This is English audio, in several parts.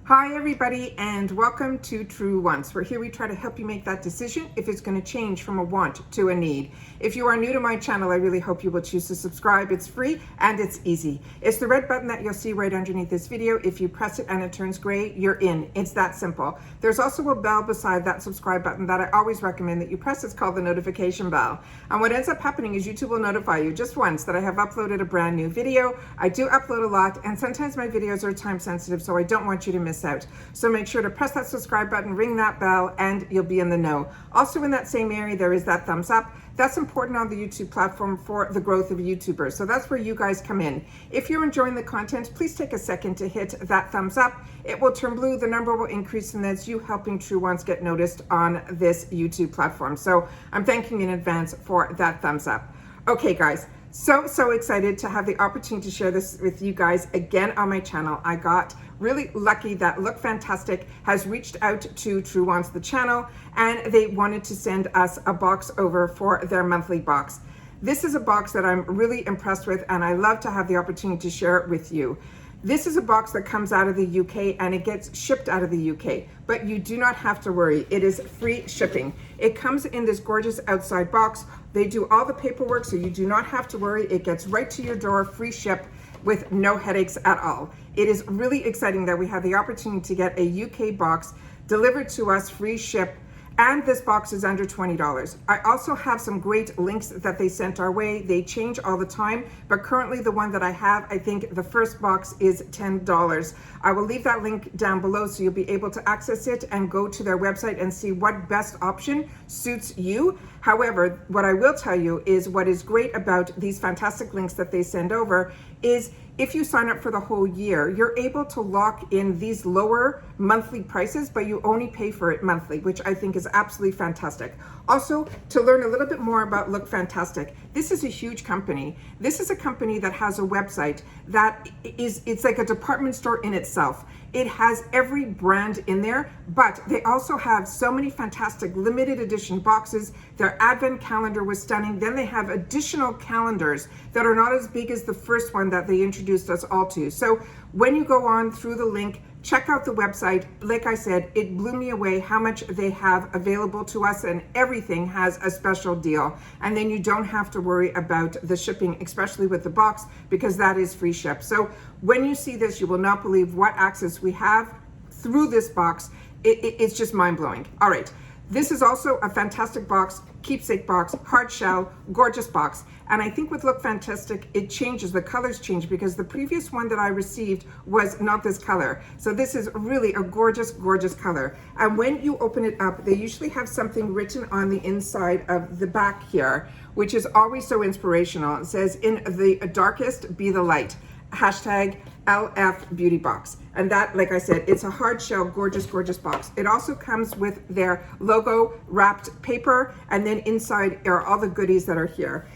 Hi everybody, and welcome to True Wants. We're here, we try to help you make that decision if it's going to change from a want to a need. If you are new to my channel, I really hope you will choose to subscribe. It's free and it's easy. It's the red button that you'll see right underneath this video. If you press it and it turns gray, you're in. It's that simple. There's also a bell beside that subscribe button that I always recommend that you press. It's called the notification bell. And what ends up happening is YouTube will notify you just once that I have uploaded a brand new video. I do upload a lot, and sometimes my videos are time sensitive, so I don't want you to miss out. So make sure to press that subscribe button, ring that bell, and you'll be in the know. Also in that same area, there is that thumbs up. That's important on the YouTube platform for the growth of YouTubers. So that's where you guys come in. If you're enjoying the content, please take a second to hit that thumbs up. It will turn blue, the number will increase, and that's you helping True Ones get noticed on this YouTube platform. So I'm thanking you in advance for that thumbs up. Okay, guys. So excited to have the opportunity to share this with you guys again on my channel. I got really lucky that Look Fantastic has reached out to True Wants, the channel, and they wanted to send us a box over for their monthly box. This is a box that I'm really impressed with, and I love to have the opportunity to share it with you. This is a box that comes out of the UK and it gets shipped out of the UK, but you do not have to worry. It is free shipping. It comes in this gorgeous outside box. They do all the paperwork, so you do not have to worry. It gets right to your door, free ship, with no headaches at all. It is really exciting that we have the opportunity to get a UK box delivered to us, free ship, and this box is under $20. I also have some great links that they sent our way. They change all the time, but currently the one that I have, I think the first box is $10. I will leave that link down below so you'll be able to access it and go to their website and see what best option suits you. However, what I will tell you is what is great about these fantastic links that they send over is if you sign up for the whole year, you're able to lock in these lower monthly prices, but you only pay for it monthly, which I think is absolutely fantastic. Also, to learn a little bit more about Look Fantastic, this is a huge company. This is a company that has a website that it's like a department store in itself. It has every brand in there, but they also have so many fantastic limited edition boxes. Their advent calendar was stunning. Then they have additional calendars that are not as big as the first one that they introduced us all to. So when you go on through the link, check out the website. Like I said, it blew me away how much they have available to us, and everything has a special deal. And then you don't have to worry about the shipping, especially with the box, because that is free ship. So when you see this, you will not believe what access we have through this box. It's just mind-blowing. All right. This is also a fantastic box, keepsake box, hard shell, gorgeous box. And I think with Look Fantastic, it changes, the colors change, because the previous one that I received was not this color. So this is really a gorgeous, gorgeous color. And when you open it up, they usually have something written on the inside of the back here, which is always so inspirational. It says, "In the darkest, be the light." Hashtag LF Beauty Box. And that, like I said, it's a hard shell, gorgeous, gorgeous box. It also comes with their logo wrapped paper, and then inside are all the goodies that are here.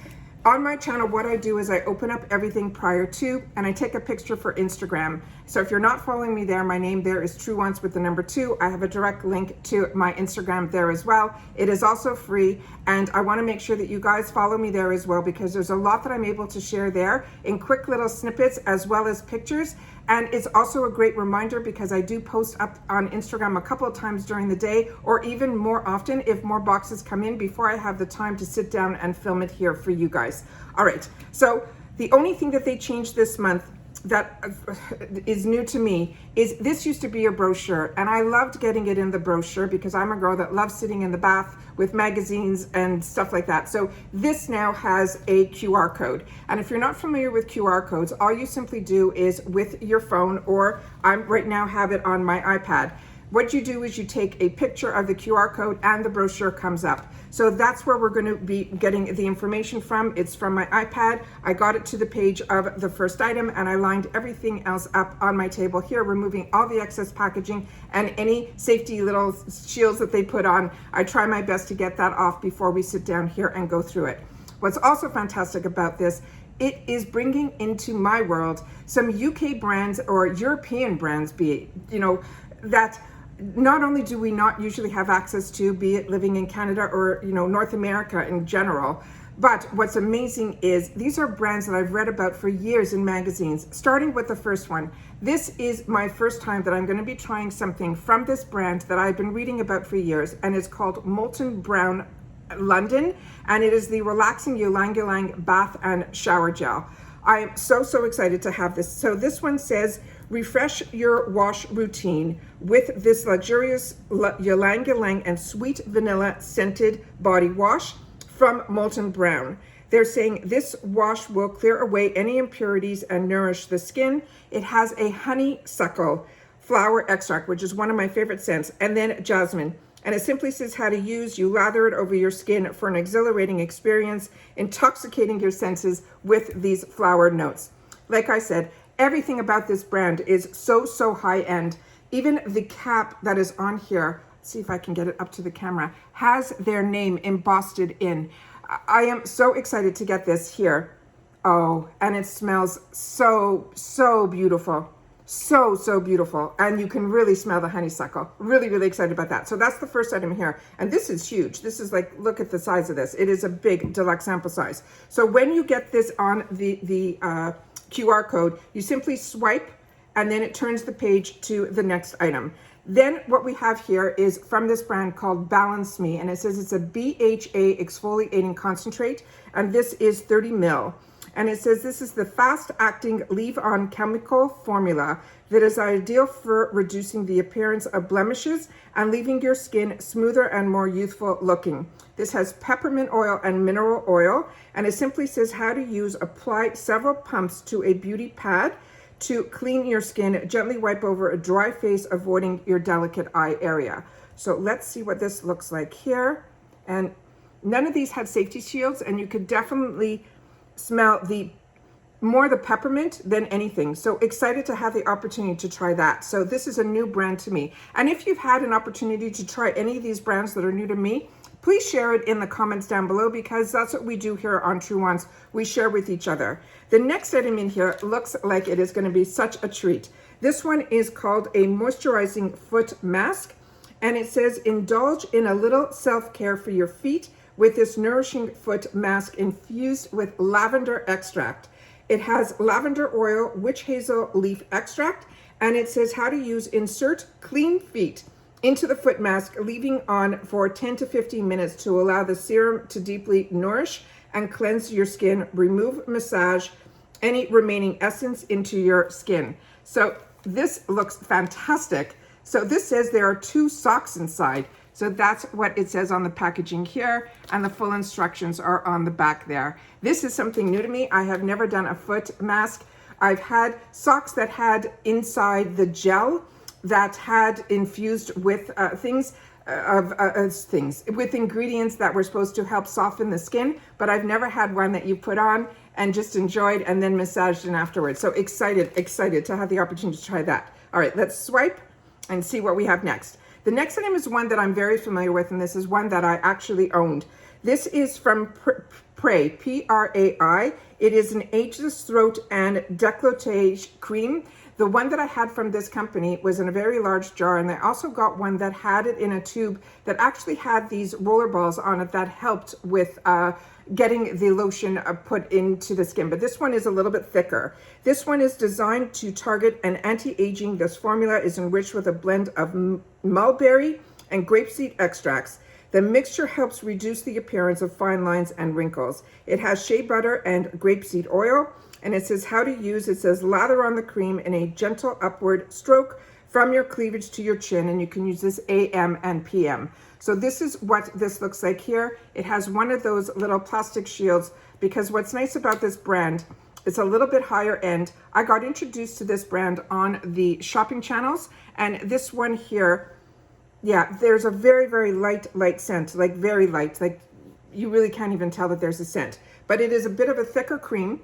On my channel, what I do is I open up everything prior to, and I take a picture for Instagram. So if you're not following me there, my name there is True Wants with the number 2. I have a direct link to my Instagram there as well. It is also free, and I want to make sure that you guys follow me there as well, because there's a lot that I'm able to share there in quick little snippets as well as pictures. And it's also a great reminder because I do post up on Instagram a couple of times during the day, or even more often if more boxes come in before I have the time to sit down and film it here for you guys. All right, so the only thing that they changed this month that is new to me is this used to be a brochure, and I loved getting it in the brochure because I'm a girl that loves sitting in the bath with magazines and stuff like that. So this now has a QR code, and if you're not familiar with QR codes, all you simply do is with your phone, or I right now have it on my iPad. What you do is you take a picture of the QR code and the brochure comes up. So that's where we're going to be getting the information from. It's from my iPad. I got it to the page of the first item, and I lined everything else up on my table here, removing all the excess packaging and any safety little shields that they put on. I try my best to get that off before we sit down here and go through it. What's also fantastic about this, it is bringing into my world some UK brands or European brands, be it, that not only do we not usually have access to, be it living in Canada or North America in general, But what's amazing is these are brands that I've read about for years in magazines, starting with the first one. This is my first time that I'm going to be trying something from this brand that I've been reading about for years, and it's called Molten Brown London, and it is the Relaxing Ylang Ylang Bath and Shower Gel. I am so excited to have this. So this one says, refresh your wash routine with this luxurious ylang ylang and sweet vanilla scented body wash from Molten Brown. They're saying this wash will clear away any impurities and nourish the skin. It has a honeysuckle flower extract, which is one of my favorite scents, and then jasmine. And it simply says how to use. You lather it over your skin for an exhilarating experience, intoxicating your senses with these flower notes. Like I said, everything about this brand is so high end. Even the cap that is on here, see if I can get it up to the camera, has their name embossed in. I am so excited to get this here. Oh, and it smells so beautiful. So beautiful. And you can really smell the honeysuckle. Really excited about that. So that's the first item here. And this is huge. This is like, look at the size of this. It is a big deluxe sample size. So when you get this on the QR code, you simply swipe and then it turns the page to the next item. Then what we have here is from this brand called Balance Me, and it says it's a BHA exfoliating concentrate, and this is 30 ml. And it says this is the fast-acting leave-on chemical formula that is ideal for reducing the appearance of blemishes and leaving your skin smoother and more youthful looking. This has peppermint oil and mineral oil, and it simply says how to use. Apply several pumps to a beauty pad to clean your skin. Gently wipe over a dry face, avoiding your delicate eye area. So let's see what this looks like here. And none of these had safety shields, and you could definitely smell more the peppermint than anything. So excited to have the opportunity to try that. So this is a new brand to me. And if you've had an opportunity to try any of these brands that are new to me, please share it in the comments down below, because that's what we do here on True Ones. We share with each other. The next item in here looks like it is going to be such a treat. This one is called a moisturizing foot mask, and it says indulge in a little self-care for your feet with this nourishing foot mask infused with lavender extract. It has lavender oil, witch hazel leaf extract, and it says how to use. Insert clean feet into the foot mask, leaving on for 10 to 15 minutes to allow the serum to deeply nourish and cleanse your skin. Remove, massage any remaining essence into your skin. So this looks fantastic. So this says there are 2 socks inside. So that's what it says on the packaging here, and the full instructions are on the back there. This is something new to me. I have never done a foot mask. I've had socks that had inside the gel that had infused with things with ingredients that were supposed to help soften the skin, but I've never had one that you put on and just enjoyed and then massaged in afterwards. So excited to have the opportunity to try that. All right, let's swipe and see what we have next. The next item is one that I'm very familiar with, and this is one that I actually owned. This is from Pray, P-R-A-I. It is an ageless throat and décolletage cream. The one that I had from this company was in a very large jar, and I also got one that had it in a tube that actually had these roller balls on it that helped with getting the lotion put into the skin. But this one is a little bit thicker. This one is designed to target an anti-aging. This formula is enriched with a blend of mulberry and grapeseed extracts. The mixture helps reduce the appearance of fine lines and wrinkles. It has shea butter and grapeseed oil, and it says how to use. It says lather on the cream in a gentle upward stroke from your cleavage to your chin, and you can use this AM and PM. So this is what this looks like here. It has one of those little plastic shields, because what's nice about this brand, it's a little bit higher end. I got introduced to this brand on the shopping channels, and this one here, yeah, there's a very light scent, like very light, like you really can't even tell that there's a scent. But it is a bit of a thicker cream,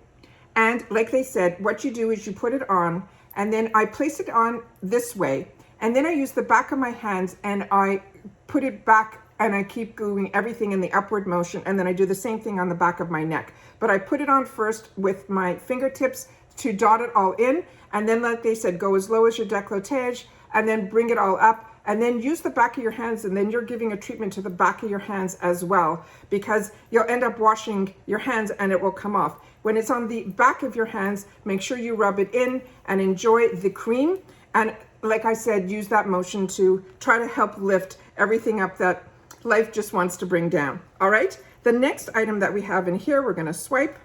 and like they said, what you do is you put it on, and then I place it on this way, and then I use the back of my hands and I put it back, and I keep doing everything in the upward motion, and then I do the same thing on the back of my neck. But I put it on first with my fingertips to dot it all in, and then like they said, go as low as your décolletage, and then bring it all up, and then use the back of your hands, and then you're giving a treatment to the back of your hands as well, because you'll end up washing your hands and it will come off. When it's on the back of your hands, make sure you rub it in and enjoy the cream. And like I said, use that motion to try to help lift everything up that life just wants to bring down. All right, the next item that we have in here, we're gonna swipe.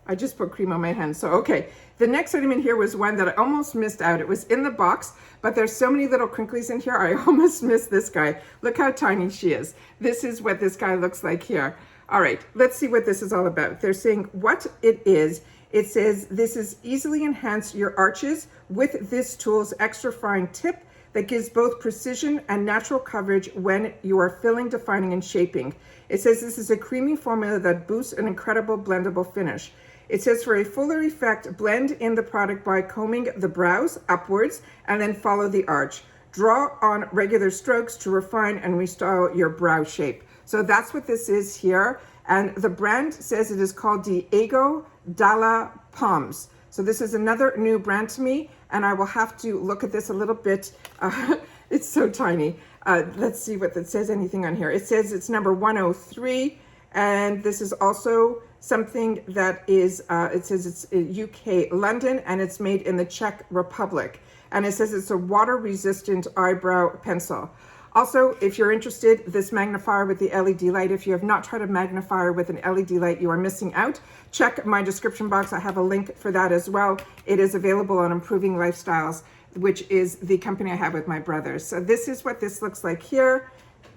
I just put cream on my hand, so okay. The next item in here was one that I almost missed out. It was in the box, but there's so many little crinklies in here, I almost missed this guy. Look how tiny she is. This is what this guy looks like here. All right, let's see what this is all about. They're saying what it is. It says, this is easily enhance your arches with this tool's extra fine tip that gives both precision and natural coverage when you are filling, defining, and shaping. It says this is a creamy formula that boosts an incredible blendable finish. It says for a fuller effect, blend in the product by combing the brows upwards and then follow the arch. Draw on regular strokes to refine and restyle your brow shape. So that's what this is here. And the brand says it is called Diego Dalla Palms. So this is another new brand to me, and I will have to look at this a little bit. It's so tiny. Let's see what that says, anything on here. It says it's number 103, and this is also something that is, it says it's UK, London, and it's made in the Czech Republic. And it says it's a water-resistant eyebrow pencil. Also, if you're interested, this magnifier with the LED light, if you have not tried a magnifier with an LED light, you are missing out. Check my description box. I have a link for that as well. It is available on Improving Lifestyles, which is the company I have with my brothers. So this is what this looks like here.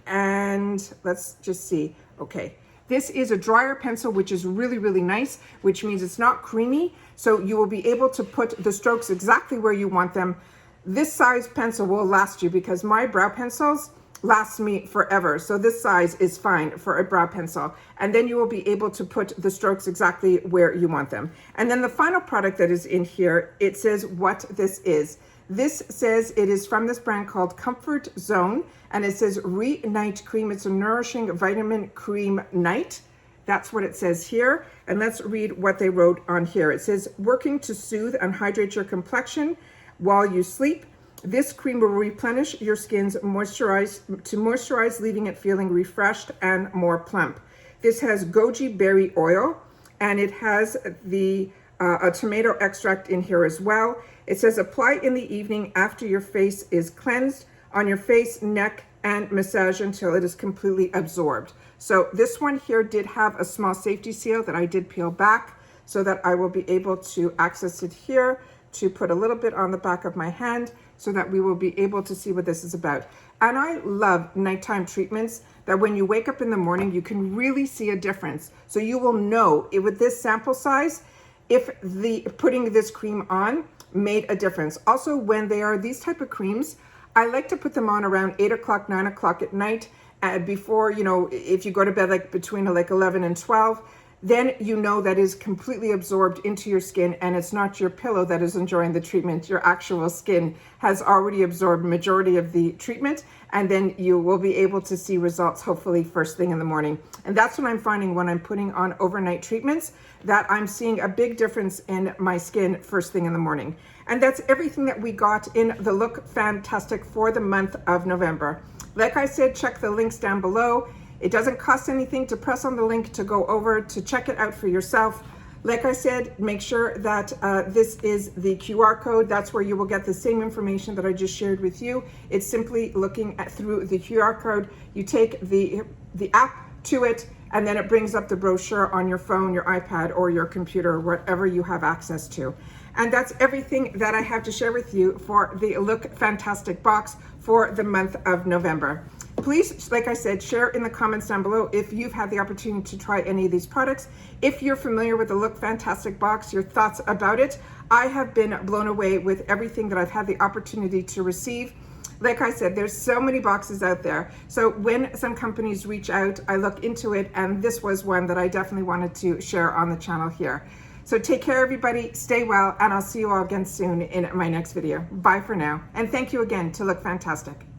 And let's just see. Okay. This is a dryer pencil, which is really, really nice, which means it's not creamy. So you will be able to put the strokes exactly where you want them. This size pencil will last you, because my brow pencils last me forever. So this size is fine for a brow pencil. And then you will be able to put the strokes exactly where you want them. And then the final product that is in here, it says what this is. This says it is from this brand called Comfort Zone, and it says Re-Night Cream. It's a nourishing vitamin cream night. That's what it says here. And let's read what they wrote on here. It says, working to soothe and hydrate your complexion while you sleep. This cream will replenish your skin's moisturize, leaving it feeling refreshed and more plump. This has goji berry oil, and it has the a tomato extract in here as well. It says apply in the evening after your face is cleansed on your face, neck, and massage until it is completely absorbed. So this one here did have a small safety seal that I did peel back so that I will be able to access it here, to put a little bit on the back of my hand so that we will be able to see what this is about. And I love nighttime treatments that when you wake up in the morning, you can really see a difference. So you will know with this sample size, if putting this cream on made a difference. Also, when they are these type of creams, I like to put them on around 8 o'clock, 9 o'clock at night, before, you know, if you go to bed like between like 11 and 12, then you know that is completely absorbed into your skin, and it's not your pillow that is enjoying the treatment. Your actual skin has already absorbed majority of the treatment, and then you will be able to see results hopefully first thing in the morning. And that's what I'm finding when I'm putting on overnight treatments, that I'm seeing a big difference in my skin first thing in the morning. And that's everything that we got in the Look Fantastic for the month of November. Like I said, check the links down below. It doesn't cost anything to press on the link to go over to check it out for yourself. Like I said, make sure that this is the QR code. That's where you will get the same information that I just shared with you. It's simply looking through the QR code. You take the app to it, and then it brings up the brochure on your phone, your iPad, or your computer, whatever you have access to. And that's everything that I have to share with you for the Look Fantastic box for the month of November. Please, like I said, share in the comments down below if you've had the opportunity to try any of these products. If you're familiar with the Look Fantastic box, your thoughts about it. I have been blown away with everything that I've had the opportunity to receive. Like I said, there's so many boxes out there. So when some companies reach out, I look into it, and this was one that I definitely wanted to share on the channel here. So take care, everybody, stay well, and I'll see you all again soon in my next video. Bye for now, and thank you again to Look Fantastic.